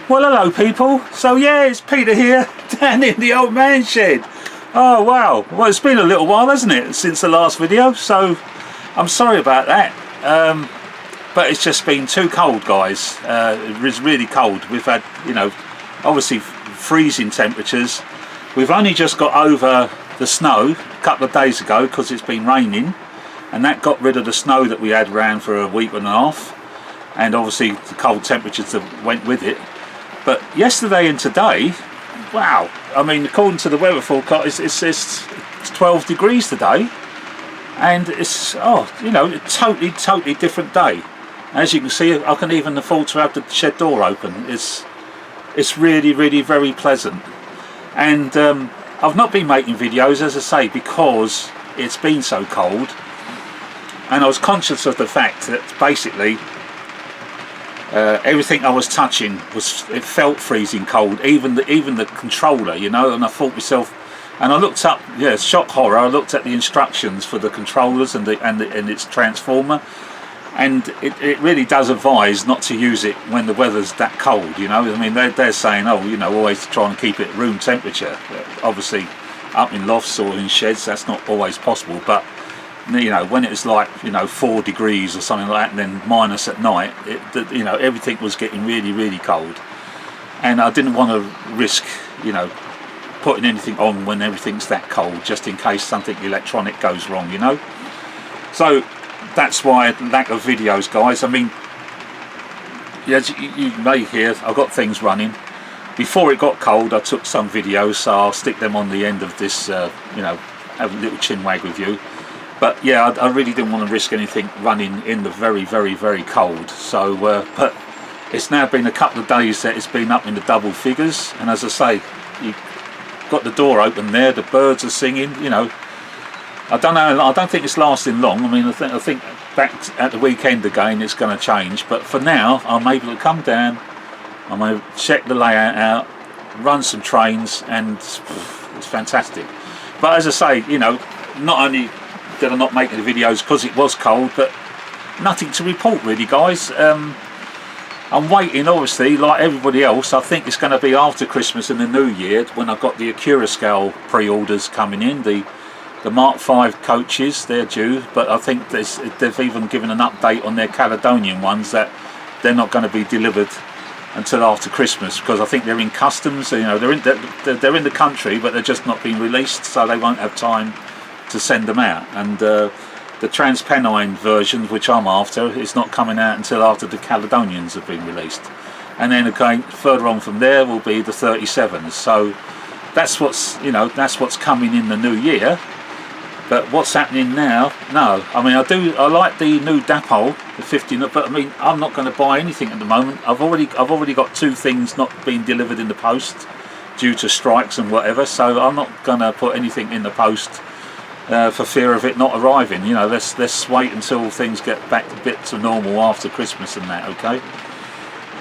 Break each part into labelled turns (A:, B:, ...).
A: Well, hello people. So yeah, it's Peter here, down in the old man shed. Oh wow, well it's been a little while, hasn't it, since the last video, so I'm sorry about that. But it's just been too cold, guys. It was really cold. We've had, you know, obviously freezing temperatures. We've only just got over the snow a couple of days ago because it's been raining, and that got rid of the snow that we had around for a week and a half, and obviously the cold temperatures that went with it. But yesterday and today, wow, I mean, according to the weather forecast, it's 12 degrees today, and it's, oh, you know, a totally different day. As you can see, I can even afford to have the shed door open. It's really very pleasant. And I've not been making videos, as I say, because it's been so cold, and I was conscious of the fact that basically everything I was touching it felt freezing cold, even the controller, you know. And I thought myself, and I looked up, yeah, shock horror, I looked at the instructions for the controllers and its transformer, and it really does advise not to use it when the weather's that cold, you know. I mean, they're saying, oh, you know, always try and keep it room temperature. Obviously up in lofts or in sheds that's not always possible, but you know, when it's like, you know, 4 degrees or something like that, and then minus at night, you know, everything was getting really cold, and I didn't want to risk, you know, putting anything on when everything's that cold, just in case something electronic goes wrong, you know. So that's why lack of videos, guys. I mean, as you may hear, I've got things running. Before it got cold, I took some videos, so I'll stick them on the end of this, you know, have a little chin wag with you. But yeah, I really didn't want to risk anything running in the very cold. So, but it's now been a couple of days that it's been up in the double figures, and as I say, you got the door open there, the birds are singing, you know. I don't know, I don't think it's lasting long. I mean, I think back at the weekend again it's going to change, but for now I'm able to come down, I'm going to check the layout out, run some trains, and it's fantastic. But as I say, you know, not only did I not make the videos because it was cold, but nothing to report really, guys. I'm waiting, obviously, like everybody else. I think it's going to be after Christmas and the New Year when I've got the Acura scale pre-orders coming in. The Mark 5 coaches, they're due, but I think they've even given an update on their Caledonian ones that they're not going to be delivered until after Christmas, because I think they're in customs. You know, they're in the country, but they're just not being released, so they won't have time to send them out. And the Transpennine version, which I'm after, is not coming out until after the Caledonians have been released, and then again further on from there will be the 37s. So that's what's, you know, that's what's coming in the new year. But what's happening now? No, I mean, I like the new Dapol, the 50, but I mean, I'm not going to buy anything at the moment. I've already got 2 things not being delivered in the post due to strikes and whatever, so I'm not going to put anything in the post for fear of it not arriving. You know, let's wait until things get back a bit to normal after Christmas and that, okay?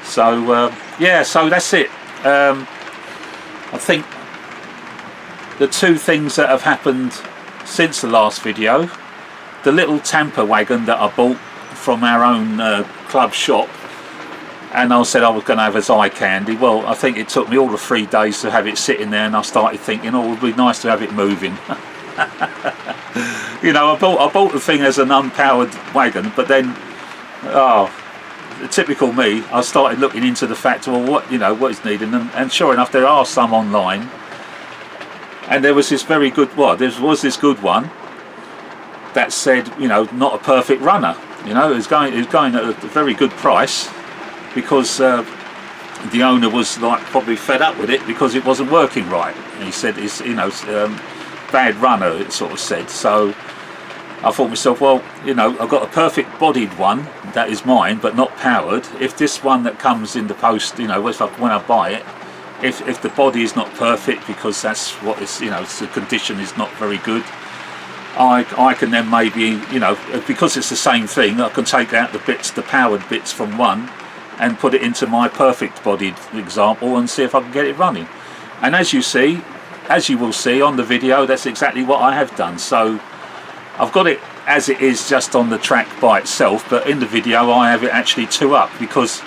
A: So yeah, so that's it. I think the 2 things that have happened since the last video, the little Tamper Wagon that I bought from our own club shop, and I said I was going to have as eye candy. Well, I think it took me all the 3 days to have it sitting there, and I started thinking, oh, it would be nice to have it moving. You know, I bought the thing as an unpowered wagon, but then, oh, typical me, I started looking into the fact, well, what is needed, and sure enough, there are some online, and there was this very good, there was this good one that said, you know, not a perfect runner. You know, it was going at a very good price, because the owner was like probably fed up with it because it wasn't working right. And he said it's, you know, bad runner, it sort of said. So I thought to myself, well, you know, I've got a perfect bodied one that is mine but not powered. If this one that comes in the post, you know, when I buy it, if the body is not perfect, because that's what it's, you know, the condition is not very good, I can then maybe, you know, because it's the same thing, I can take out the powered bits from one and put it into my perfect bodied example and see if I can get it running. And as you will see on the video, that's exactly what I have done. So I've got it as it is just on the track by itself, but in the video I have it actually 2 up, because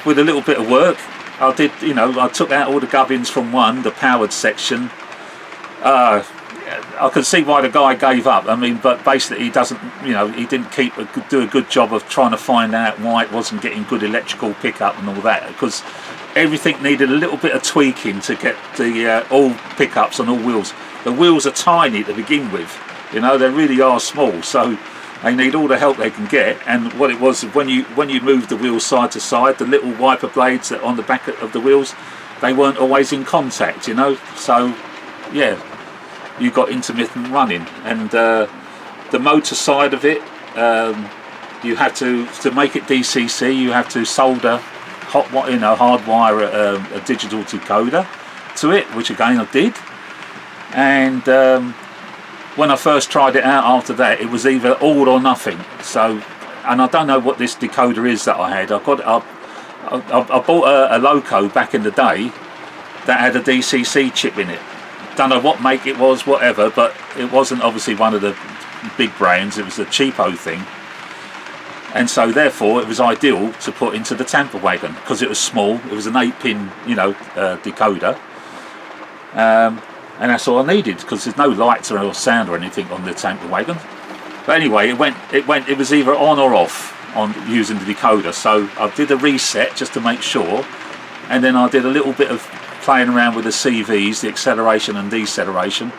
A: with a little bit of work I did, you know, I took out all the gubbins from one, the powered section. I could see why the guy gave up. I mean, but basically he doesn't, you know, he didn't do a good job of trying to find out why it wasn't getting good electrical pickup and all that, because everything needed a little bit of tweaking to get the all pickups on all wheels. The wheels are tiny to begin with, you know, they really are small, so they need all the help they can get. And what it was, when you move the wheels side to side, the little wiper blades that on the back of the wheels, they weren't always in contact, you know, so yeah, you got intermittent running. And the motor side of it, you have to make it DCC, you have to solder hardwire a digital decoder to it, which again I did. And when I first tried it out after that, it was either all or nothing. So, and I don't know what this decoder is that I had. I bought a Loco back in the day that had a DCC chip in it. Don't know what make it was, whatever, but it wasn't obviously one of the big brands. It was a cheapo thing, and so therefore it was ideal to put into the Tamper Wagon because it was small. It was an 8-pin, you know, decoder, and that's all I needed because there's no lights or sound or anything on the Tamper Wagon. But anyway, it was either on or off on using the decoder. So I did a reset just to make sure, and then I did a little bit of playing around with the CVs, the acceleration and deceleration,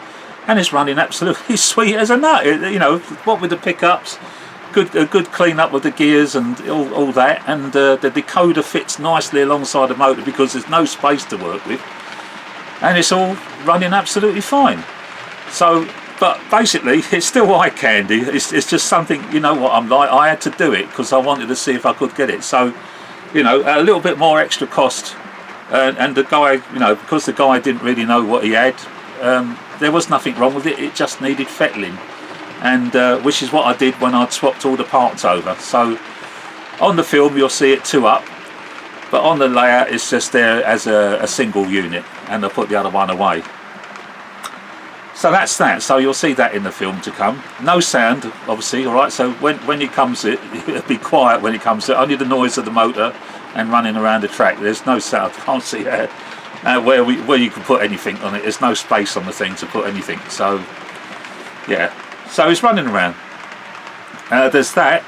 A: and it's running absolutely sweet as a nut. You know, what with the pickups, a good clean up of the gears and all that, and the decoder fits nicely alongside the motor because there's no space to work with, and it's all running absolutely fine. So, but basically it's still eye candy. It's just something, you know what I'm like, I had to do it because I wanted to see if I could get it. So, you know, a little bit more extra cost. And the guy, you know, because the guy didn't really know what he had, there was nothing wrong with it. It just needed fettling, and which is what I did when I'd swapped all the parts over. So on the film you'll see it 2 up, but on the layout it's just there as a single unit, and I put the other one away. So that's that. So you'll see that in the film to come. No sound, obviously. All right. So when it comes, it'll be quiet when it comes. Only the noise of the motor and running around the track. There's no sound. I can't see where you can put anything on it. There's no space on the thing to put anything. So yeah. So it's running around. There's that.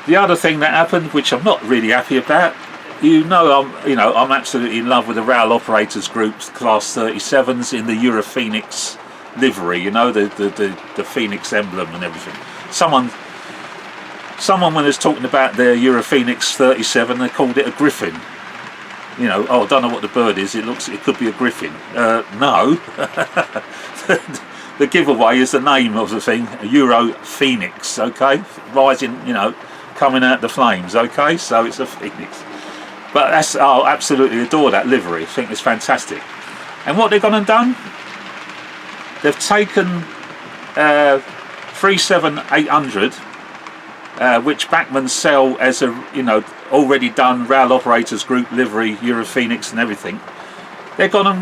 A: The other thing that happened, which I'm not really happy about, I'm absolutely in love with the Rail Operators Group's Class 37s in the Euro Phoenix livery. You know, the Phoenix emblem and everything. Someone when was talking about their Euro Phoenix 37, they called it a griffin. You know, oh, I don't know what the bird is. It could be a griffin. No. The giveaway is the name of the thing, Euro Phoenix. Okay, rising, you know, coming out the flames. Okay, so it's a Phoenix. But I absolutely adore that livery. I think it's fantastic. And what they've gone and done, they've taken 37800, which Bachmann sell as a, you know, already done Rail Operators Group livery, Euro Phoenix and everything. They've gone and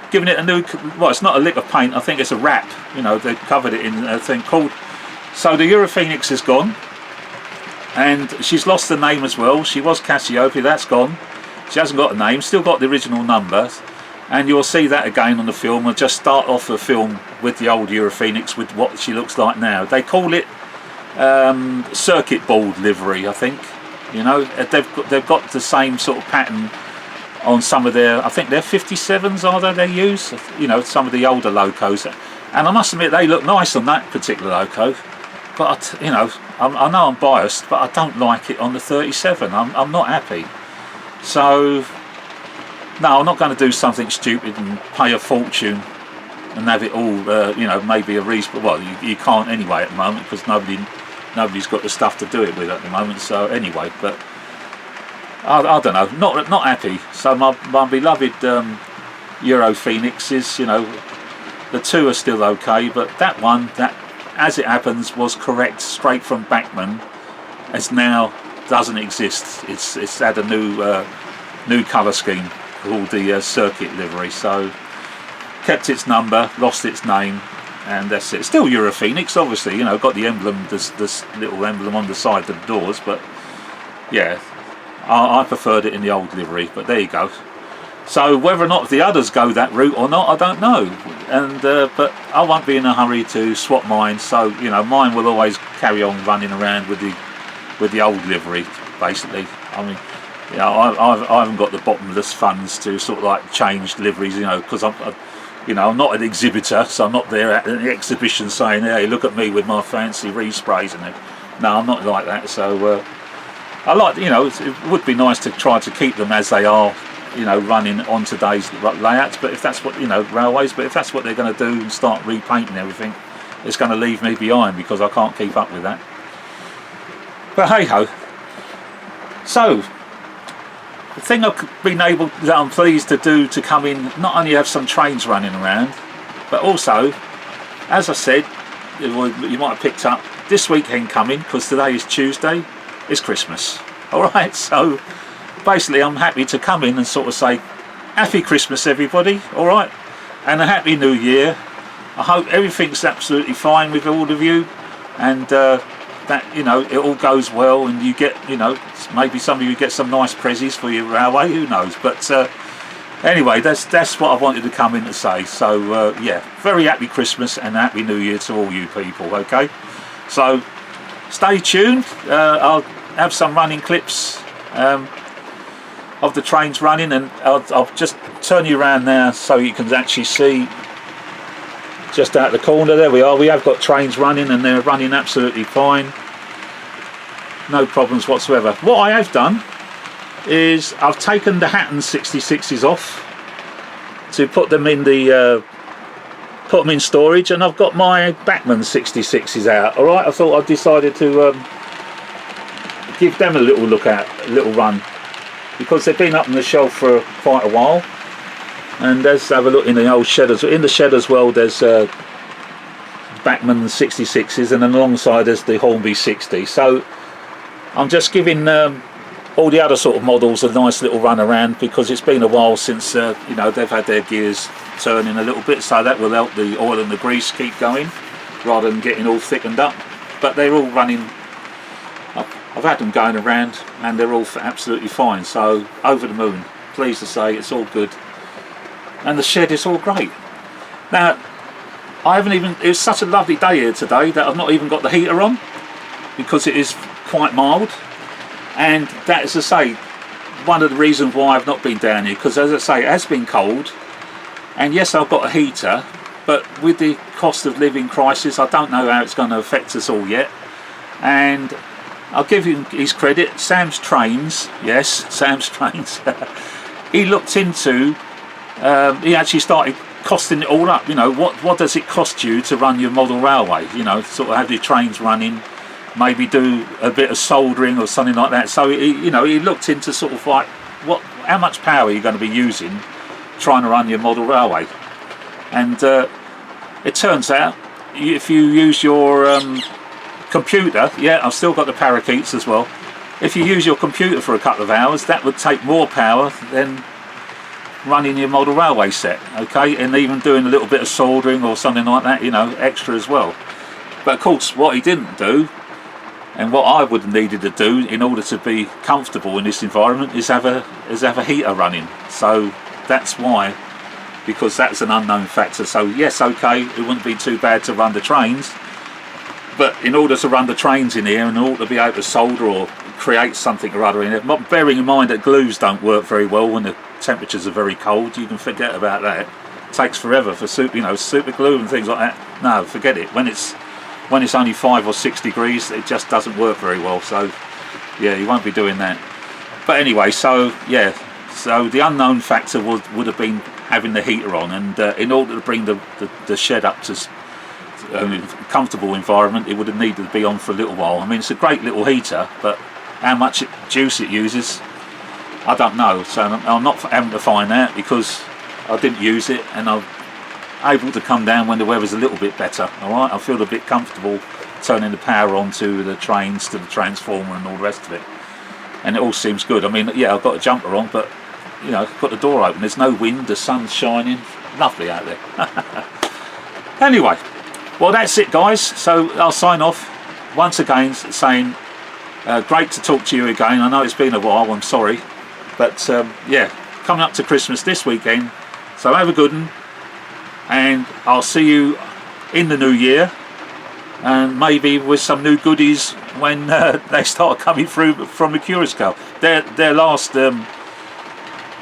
A: given it a new, well, it's not a lick of paint, I think it's a wrap. You know, they've covered it in a thing called, so the Euro Phoenix is gone. And she's lost the name as well. She was Cassiopeia, that's gone. She hasn't got a name, still got the original numbers. And you'll see that again on the film. I'll just start off the film with the old Euro Phoenix with what she looks like now. They call it circuit board livery, I think. You know, they've got the same sort of pattern on some of their, I think they're 57s are they use? You know, some of the older locos. And I must admit they look nice on that particular loco. But, you know, I know I'm biased, but I don't like it on the 37. I'm not happy. So, no, I'm not going to do something stupid and pay a fortune and have it all, you know, maybe a reason. Well, you can't anyway at the moment because nobody's got the stuff to do it with at the moment. So anyway, but I don't know, not happy. So my beloved Euro Phoenixes, you know, the 2 are still okay, but that one, that, as it happens, was correct straight from Bachmann, as now doesn't exist. It's had a new colour scheme called the circuit livery. So kept its number, lost its name, and that's it. Still Euro Phoenix, obviously. You know, got the emblem, this little emblem on the side of the doors, but yeah, I preferred it in the old livery, but there you go. So whether or not the others go that route or not, I don't know. And but I won't be in a hurry to swap mine. So you know, mine will always carry on running around with the old livery, basically. I mean, you know, I haven't got the bottomless funds to sort of like change liveries, you know, because you know, I'm not an exhibitor, so I'm not there at an exhibition saying, "Hey, look at me with my fancy resprays and it." No, I'm not like that. So I like, you know, it would be nice to try to keep them as they are, you know, running on today's layouts. But if that's what, you know, railways. But if that's what they're going to do and start repainting everything, it's going to leave me behind because I can't keep up with that. But hey ho. So the thing that I'm pleased to do to come in, not only have some trains running around, but also, as I said, you might have picked up, this weekend coming, because today is Tuesday, is Christmas. Alright, so basically I'm happy to come in and sort of say, Happy Christmas everybody, alright, and a Happy New Year. I hope everything's absolutely fine with all of you, and that, you know, it all goes well and you get, you know, maybe some of you get some nice prezzies for your railway, who knows. But anyway, that's what I wanted to come in to say. So yeah, very happy Christmas and Happy New Year to all you people, okay? So stay tuned. I'll have some running clips of the trains running, and I'll just turn you around now so you can actually see just out the corner. There we are. We have got trains running and they're running absolutely fine, no problems whatsoever. What I have done is I've taken the Hatton 66s off to put them in the in storage, and I've got my Bachmann 66s out. All right, I thought I'd decided to give them a little look at, a little run, because they've been up on the shelf for quite a while. And let's have a look in the old shed as well. In the shed as well, there's Bachmann 66s, and then alongside there's the Hornby 60. So I'm just giving all the other sort of models a nice little run around, because it's been a while since you know, they've had their gears turning a little bit, so that will help the oil and the grease keep going rather than getting all thickened up. But they're all running. I've had them going around and they're all absolutely fine. So over the moon, pleased to say, it's all good. And the shed is all great. Now, I haven't even, it's such a lovely day here today that I've not even got the heater on, because it is quite mild. And that is to say, one of the reasons why I've not been down here, because as I say, it has been cold. And yes, I've got a heater, but with the cost of living crisis, I don't know how it's going to affect us all yet. And I'll give him his credit, Sam's Trains, yes, Sam's Trains, he looked into, he actually started costing it all up. You know, what does it cost you to run your model railway? You know, sort of have your trains running, maybe do a bit of soldering or something like that. So he, you know, he looked into sort of like how much power are you going to be using trying to run your model railway. And it turns out, if you use your computer, yeah, I've still got the parakeets as well. If you use your computer for a couple of hours, that would take more power than running your model railway set, okay, and even doing a little bit of soldering or something like that, you know, extra as well. But of course, what he didn't do, and what I would have needed to do in order to be comfortable in this environment, is have a heater running. So that's why, because that's an unknown factor. So yes, okay, it wouldn't be too bad to run the trains, but in order to run the trains in here, and in order to be able to solder or create something or other in it, bearing in mind that glues don't work very well when the temperatures are very cold, you can forget about that. It takes forever for super glue and things like that. No, forget it. When it's only 5 or 6 degrees, it just doesn't work very well. So yeah, you won't be doing that. But anyway, so yeah, so the unknown factor would have been having the heater on, and in order to bring the shed up to a comfortable environment, it would have needed to be on for a little while. I mean, it's a great little heater, but how much juice it uses, I don't know. So I'm not having to find out, because I didn't use it, and I'm able to come down when the weather's a little bit better. All right, I feel a bit comfortable turning the power on to the trains, to the transformer and all the rest of it, and it all seems good. I mean, yeah, I've got a jumper on, but you know, got the door open, there's no wind, the sun's shining, lovely out there. Anyway, well, that's it guys. So I'll sign off once again saying Great to talk to you again. I know it's been a while, I'm sorry, but yeah, coming up to Christmas this weekend, so have a good one, and I'll see you in the new year, and maybe with some new goodies when they start coming through from the Curasco. Their last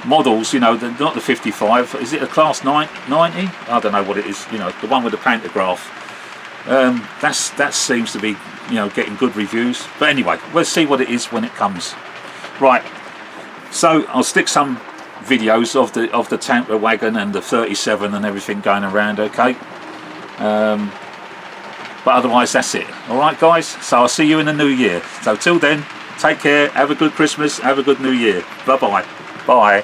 A: models, you know, not the 55, is it a class 90? I don't know what it is, you know, the one with the pantograph. That seems to be, you know, getting good reviews. But anyway, we'll see what it is when it comes. Right, so I'll stick some videos of the Tamper Wagon and the 37 and everything going around, okay? But otherwise that's it. Alright guys, so I'll see you in the new year. So till then, take care, have a good Christmas, have a good new year. Bye bye. Bye.